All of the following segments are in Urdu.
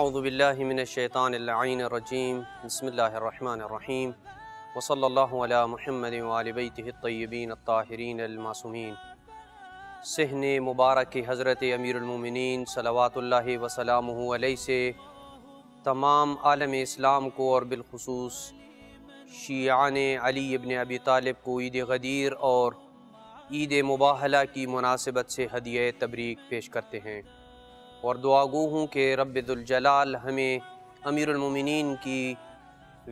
اعوذ باللہ من الشیطان اللعین الرجیم بسم اللہ الرحمن الرحیم وصلی اللہ علی محمد وآل بیتہ الطیبین الطاہرین المعصومین۔ صحن مبارک حضرت امیر المومنین صلوات اللہ وسلامہ علیہ سے تمام عالم اسلام کو اور بالخصوص شیعان علی ابن ابی طالب کو عید غدیر اور عید مباہلہ کی مناسبت سے ہدیہ تبریک پیش کرتے ہیں، اور دعا گو ہوں کہ رب ذوالجلال ہمیں امیر المومنین کی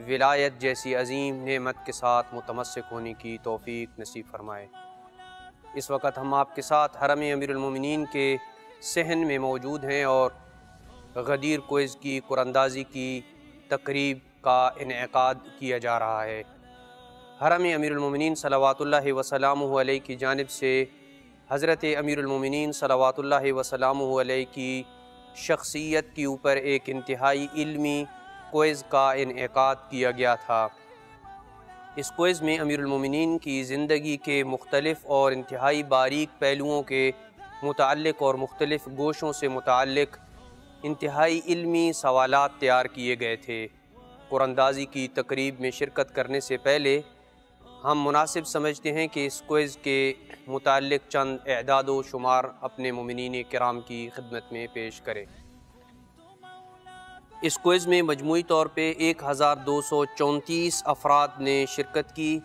ولایت جیسی عظیم نعمت کے ساتھ متمسک ہونے کی توفیق نصیب فرمائے۔ اس وقت ہم آپ کے ساتھ حرم امیر المومنین کے صحن میں موجود ہیں اور غدیر کوئز کی قراندازی کی تقریب کا انعقاد کیا جا رہا ہے۔ حرم امیر المومنین صلوات اللہ وسلامہ علیہ کی جانب سے حضرت امیر المومنین صلوات اللہ وسلامہ علیہ کی شخصیت کے اوپر ایک انتہائی علمی کوئز کا انعقاد کیا گیا تھا۔ اس کوئز میں امیر المومنین کی زندگی کے مختلف اور انتہائی باریک پہلوؤں کے متعلق اور مختلف گوشوں سے متعلق انتہائی علمی سوالات تیار کیے گئے تھے۔ قراندازی کی تقریب میں شرکت کرنے سے پہلے ہم مناسب سمجھتے ہیں کہ اس کوئز کے متعلق چند اعداد و شمار اپنے مومنین کرام کی خدمت میں پیش کریں۔ اس کوئز میں مجموعی طور پہ 1234 افراد نے شرکت کی،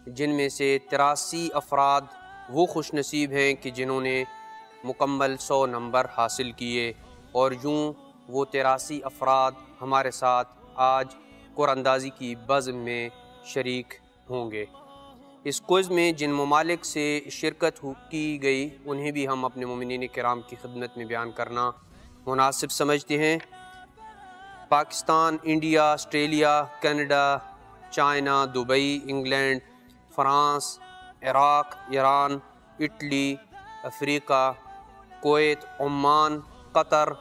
جن میں سے 83 افراد وہ خوش نصیب ہیں کہ جنہوں نے مکمل 100 نمبر حاصل کیے، اور یوں وہ 83 افراد ہمارے ساتھ آج قراندازی کی بزم میں شریک ہوں گے۔ اس کوئز میں جن ممالک سے شرکت کی گئی انہیں بھی ہم اپنے مومنین کرام کی خدمت میں بیان کرنا مناسب سمجھتے ہیں۔ Pakistan, India, Australia, Canada, China, Dubai, England, France, Iraq, Iran, Italy, Africa, Kuwait, Oman, Qatar,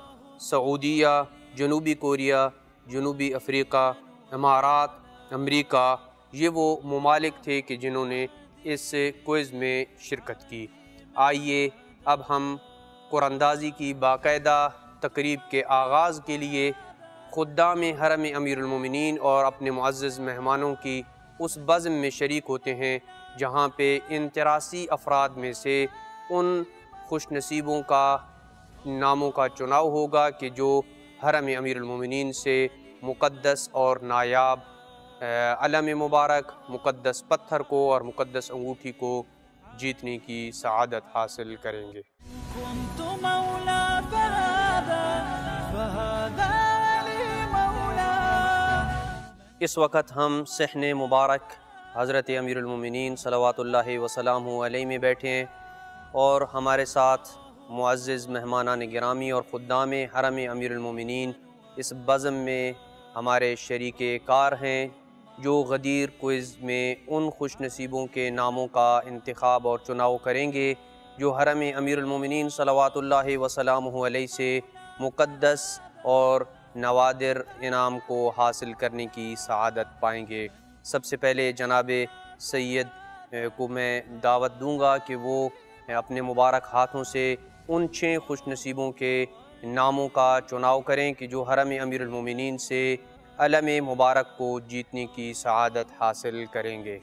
سعودیہ، جنوبی کوریا، جنوبی افریقہ، امارات، امریکہ، یہ وہ ممالک تھے کہ جنہوں نے اس کوئز میں شرکت کی۔ آئیے اب ہم قراندازی کی باقاعدہ تقریب کے آغاز کے لیے خدام حرم امیر المومنین اور اپنے معزز مہمانوں کی اس بزم میں شریک ہوتے ہیں جہاں پہ ان 83 افراد میں سے ان خوش نصیبوں کا ناموں کا چناؤ ہوگا کہ جو حرم امیر المومنین سے مقدس اور نایاب علم مبارک، مقدس پتھر کو اور مقدس انگوٹھی کو جیتنے کی سعادت حاصل کریں گے۔ اس وقت ہم صحن مبارک حضرت امیر المومنین صلوات اللہ وسلامہ علیہ میں بیٹھے ہیں، اور ہمارے ساتھ معزز مہمانان گرامی اور خدام حرم امیر المومنین اس بزم میں ہمارے شریک کار ہیں جو غدیر کوئز میں ان خوش نصیبوں کے ناموں کا انتخاب اور چناؤ کریں گے جو حرم امیر المومنین صلوات اللہ وسلامہ علیہ سے مقدس اور نوادر انعام کو حاصل کرنے کی سعادت پائیں گے۔ سب سے پہلے جناب سید کو میں دعوت دوں گا کہ وہ اپنے مبارک ہاتھوں سے ان 6 خوش نصیبوں کے ناموں کا چناؤ کریں کہ جو حرم امیر المومنین سے علم مبارک کو جیتنے کی سعادت حاصل کریں گے۔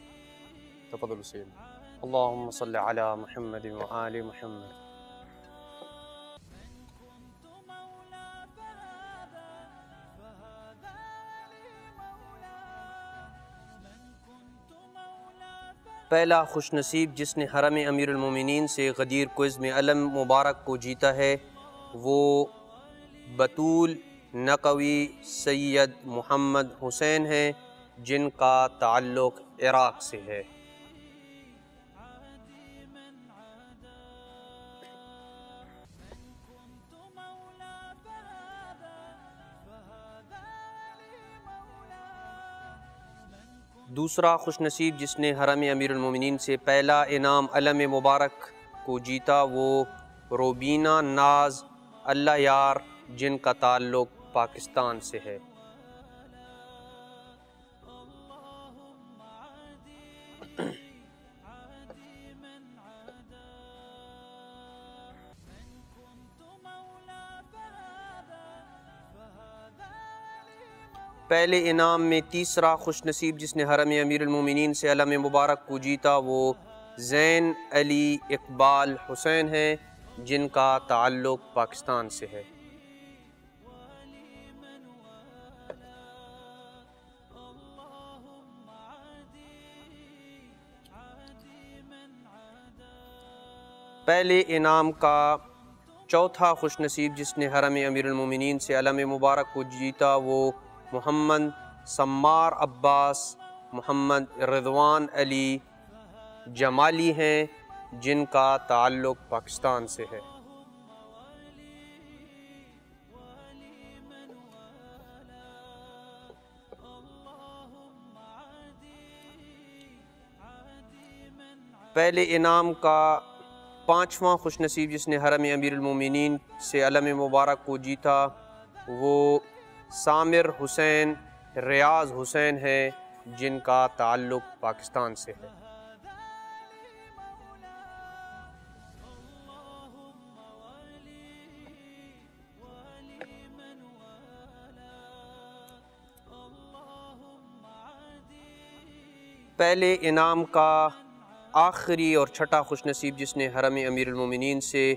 تفضل سید۔ اللہم صلی علی محمد وآل محمد۔ پہلا خوش نصیب جس نے حرم امیر المومنین سے غدیر کوئز میں علم مبارک کو جیتا ہے وہ بطول نقوی سید محمد حسین ہیں، جن کا تعلق عراق سے ہے۔ دوسرا خوش نصیب جس نے حرم امیر المومنین سے پہلا انعام علم مبارک کو جیتا وہ روبینہ ناز اللہ یار، جن کا تعلق پاکستان سے ہے۔ پہلے انعام میں تیسرا خوش نصیب جس نے حرم امیر المومنین سے علم مبارک کو جیتا وہ زین علی اقبال حسین ہیں، جن کا تعلق پاکستان سے ہے۔ پہلے انعام کا چوتھا خوش نصیب جس نے حرم امیر المومنین سے علم مبارک کو جیتا وہ محمد سمار عباس محمد رضوان علی جمالی ہیں، جن کا تعلق پاکستان سے ہے۔ پہلے انعام کا پانچواں خوش نصیب جس نے حرم امیر المومنین سے علم مبارک کو جیتا وہ سامر حسین ریاض حسین ہیں، جن کا تعلق پاکستان سے ہے۔ پہلے انعام کا آخری اور چھٹا خوش نصیب جس نے حرم امیر المومنین سے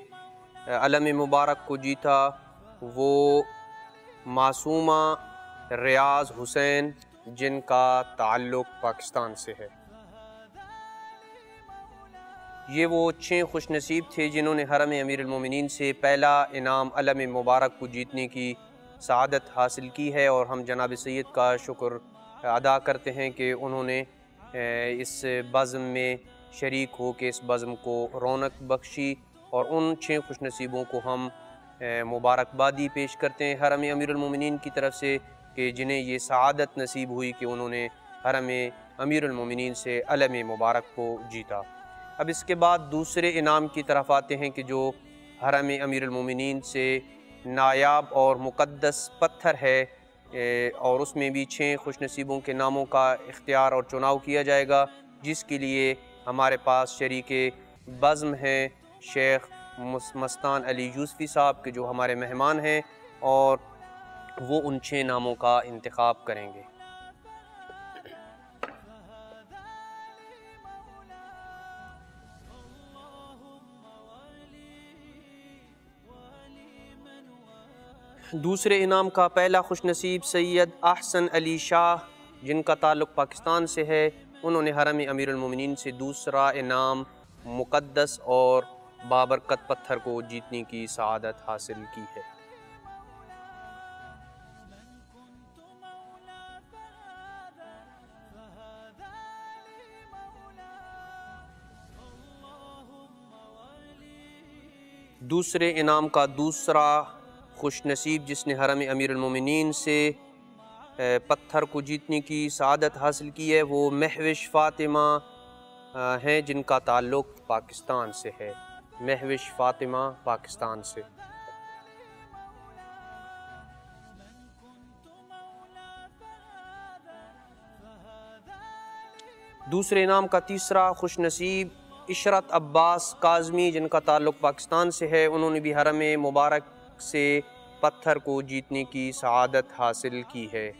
علم مبارک کو جیتا وہ معصومہ ریاض حسین، جن کا تعلق پاکستان سے ہے۔ یہ وہ 6 خوش نصیب تھے جنہوں نے حرم امیر المومنین سے پہلا انعام علم مبارک کو جیتنے کی سعادت حاصل کی ہے، اور ہم جناب سید کا شکر ادا کرتے ہیں کہ انہوں نے اس بزم میں شریک ہو کے اس بزم کو رونق بخشی، اور ان 6 خوش نصیبوں کو ہم مبارکبادی پیش کرتے ہیں حرم امیر المومنین کی طرف سے کہ جنہیں یہ سعادت نصیب ہوئی کہ انہوں نے حرم امیر المومنین سے علم مبارک کو جیتا۔ اب اس کے بعد دوسرے انعام کی طرف آتے ہیں کہ جو حرم امیر المومنین سے نایاب اور مقدس پتھر ہے، اور اس میں بھی 6 خوش نصیبوں کے ناموں کا اختیار اور چناؤ کیا جائے گا، جس کے لیے ہمارے پاس شریک بزم ہیں شیخ مستان علی یوسفی صاحب کے جو ہمارے مہمان ہیں، اور وہ ان 6 ناموں کا انتخاب کریں گے۔ دوسرے انعام کا پہلا خوش نصیب سید احسن علی شاہ، جن کا تعلق پاکستان سے ہے، انہوں نے حرم امیر المومنین سے دوسرا انعام مقدس اور بابرکت پتھر کو جیتنے کی سعادت حاصل کی ہے۔ دوسرے انعام کا دوسرا خوش نصیب جس نے حرم امیر المومنین سے پتھر کو جیتنے کی سعادت حاصل کی ہے وہ مہوش فاطمہ ہیں، جن کا تعلق پاکستان سے ہے۔ مہوش فاطمہ پاکستان سے۔ دوسرے انعام کا تیسرا خوش نصیب عشرت عباس کاظمی، جن کا تعلق پاکستان سے ہے، انہوں نے بھی حرم مبارک سے پتھر کو جیتنے کی سعادت حاصل کی ہے۔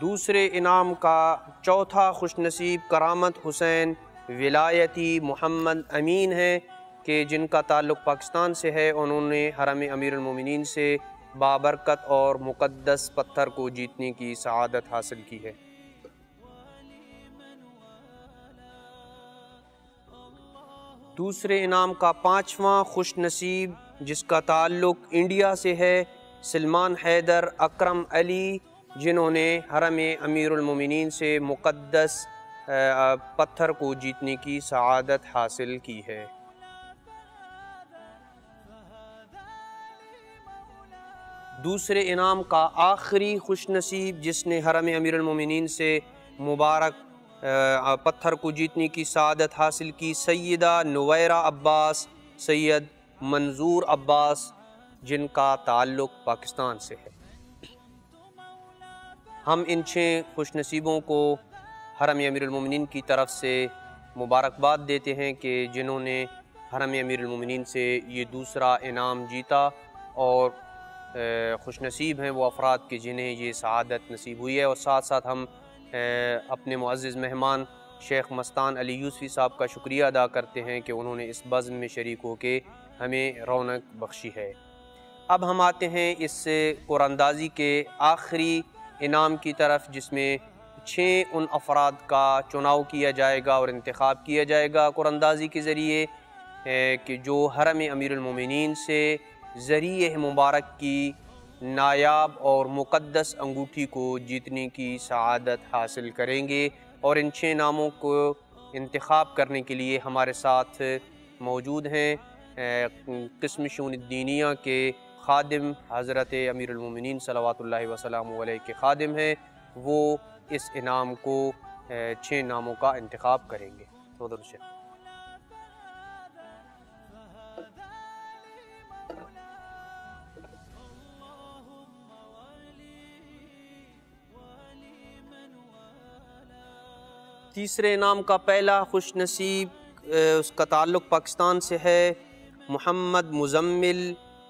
دوسرے انعام کا چوتھا خوش نصیب کرامت حسین ولایتی محمد امین ہیں کہ جن کا تعلق پاکستان سے ہے، انہوں نے حرم امیر المومنین سے بابرکت اور مقدس پتھر کو جیتنے کی سعادت حاصل کی ہے۔ دوسرے انعام کا پانچواں خوش نصیب جس کا تعلق انڈیا سے ہے سلمان حیدر اکرم علی، جنہوں نے حرم امیر المومنین سے مقدس پتھر کو جیتنے کی سعادت حاصل کی ہے۔ دوسرے انعام کا آخری خوش نصیب جس نے حرم امیر المومنین سے مبارک پتھر کو جیتنے کی سعادت حاصل کی سیدہ نویرہ عباس سید منظور عباس، جن کا تعلق پاکستان سے ہے۔ ہم ان 6 خوش نصیبوں کو حرم امیر المومنین کی طرف سے مبارکباد دیتے ہیں کہ جنہوں نے حرم امیر المومنین سے یہ دوسرا انعام جیتا، اور خوش نصیب ہیں وہ افراد کہ جنہیں یہ سعادت نصیب ہوئی ہے۔ اور ساتھ ساتھ ہم اپنے معزز مہمان شیخ مستان علی یوسفی صاحب کا شکریہ ادا کرتے ہیں کہ انہوں نے اس بزم میں شریک ہو کے ہمیں رونق بخشی ہے۔ اب ہم آتے ہیں اس قرآن اندازی کے آخری انعام کی طرف، جس میں 6 ان افراد کا چناؤ کیا جائے گا اور انتخاب کیا جائے گا قرآن اندازی کے ذریعے کہ جو حرم امیر المومنین سے ذریعہ مبارک کی نایاب اور مقدس انگوٹھی کو جیتنے کی سعادت حاصل کریں گے۔ اور ان 6 ناموں کو انتخاب کرنے کے لیے ہمارے ساتھ موجود ہیں قسم شؤون الدینیہ کے خادم حضرت امیر المومنین صلوات اللہ وسلامہ علیہ کے خادم ہیں، وہ اس انعام کو 6 ناموں کا انتخاب کریں گے۔ تیسرے انعام کا پہلا خوش نصیب اس کا تعلق پاکستان سے ہے، محمد مزمل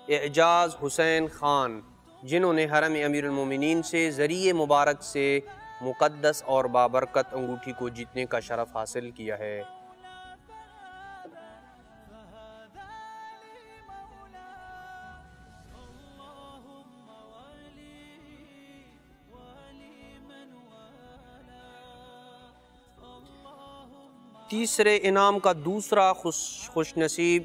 اعجاز حسین خان، جنہوں نے حرم امیر المومنین سے ذریعہ مبارک سے مقدس اور بابرکت انگوٹھی کو جیتنے کا شرف حاصل کیا ہے۔ تیسرے انعام کا دوسرا خوش نصیب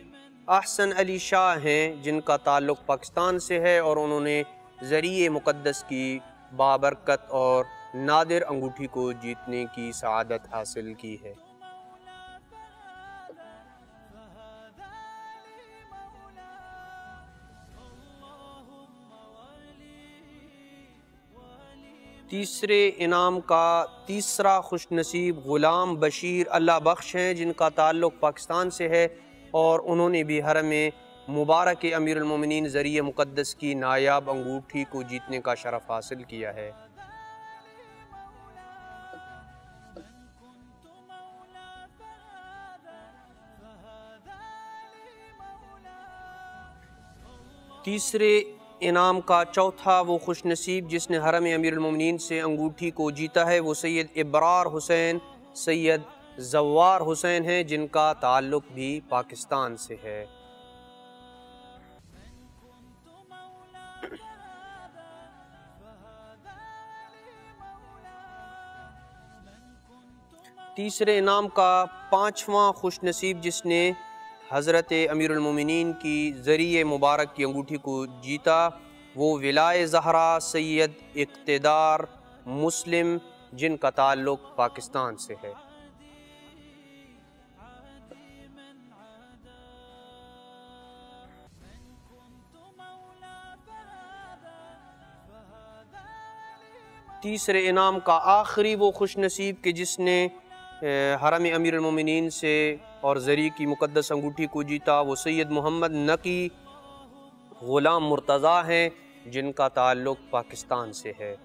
احسن علی شاہ ہیں، جن کا تعلق پاکستان سے ہے اور انہوں نے ذریعہ مقدس کی بابرکت اور نادر انگوٹھی کو جیتنے کی سعادت حاصل کی ہے۔ تیسرے انعام کا تیسرا خوش نصیب غلام بشیر اللہ بخش ہیں، جن کا تعلق پاکستان سے ہے اور انہوں نے بھی حرم مبارک امیر المومنین ذریعہ مقدس کی نایاب انگوٹھی کو جیتنے کا شرف حاصل کیا ہے۔ تیسرے انعام کا چوتھا وہ خوش نصیب جس نے حرم امیر المومنین سے انگوٹھی کو جیتا ہے، وہ سید ابرار حسین سید زوار حسین ہیں، جن کا تعلق بھی پاکستان سے ہے۔ تیسرے انعام کا پانچواں خوش نصیب جس نے حضرت امیر المومنین کی ذریعہ مبارک کی انگوٹھی کو جیتا، وہ ولائے زہرا سید اقتدار مسلم، جن کا تعلق پاکستان سے ہے۔ تیسرے انعام کا آخری وہ خوش نصیب کہ جس نے حرم امیر المومنین سے اور ذریعہ کی مقدس انگوٹھی کو جیتا، وہ سید محمد نقی غلام مرتضیٰ ہیں، جن کا تعلق پاکستان سے ہے۔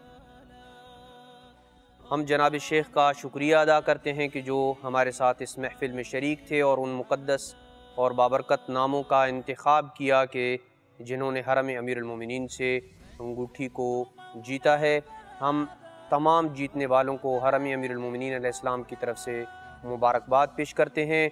ہم جناب شیخ کا شکریہ ادا کرتے ہیں کہ جو ہمارے ساتھ اس محفل میں شریک تھے اور ان مقدس اور بابرکت ناموں کا انتخاب کیا کہ جنہوں نے حرم امیر المومنین سے انگوٹھی کو جیتا ہے۔ ہم تمام جیتنے والوں کو حرم امیر المومنین علیہ السلام کی طرف سے مبارکباد پیش کرتے ہیں،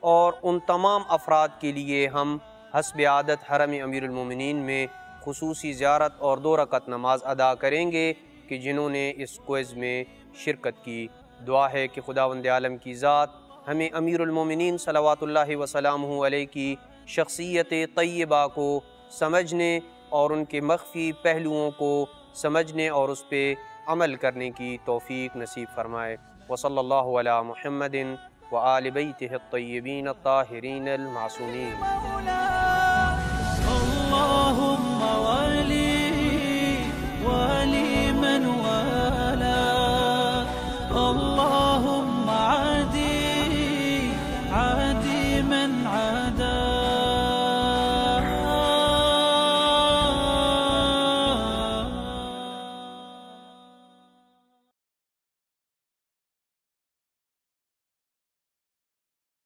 اور ان تمام افراد کے لیے ہم حسب عادت حرم امیر المومنین میں خصوصی زیارت اور 2 رکعت نماز ادا کریں گے کہ جنہوں نے اس کوئز میں شرکت کی۔ دعا ہے کہ خداوند عالم کی ذات ہمیں امیر المومنین صلوات اللہ وسلامہ علیہ کی شخصیت طیبہ کو سمجھنے اور ان کے مخفی پہلوؤں کو سمجھنے اور اس پہ عمل کرنے کی توفیق نصیب فرمائے۔ وصلی اللہ علی محمد وآل بیتہ الطیبین الطاہرین المعصومین۔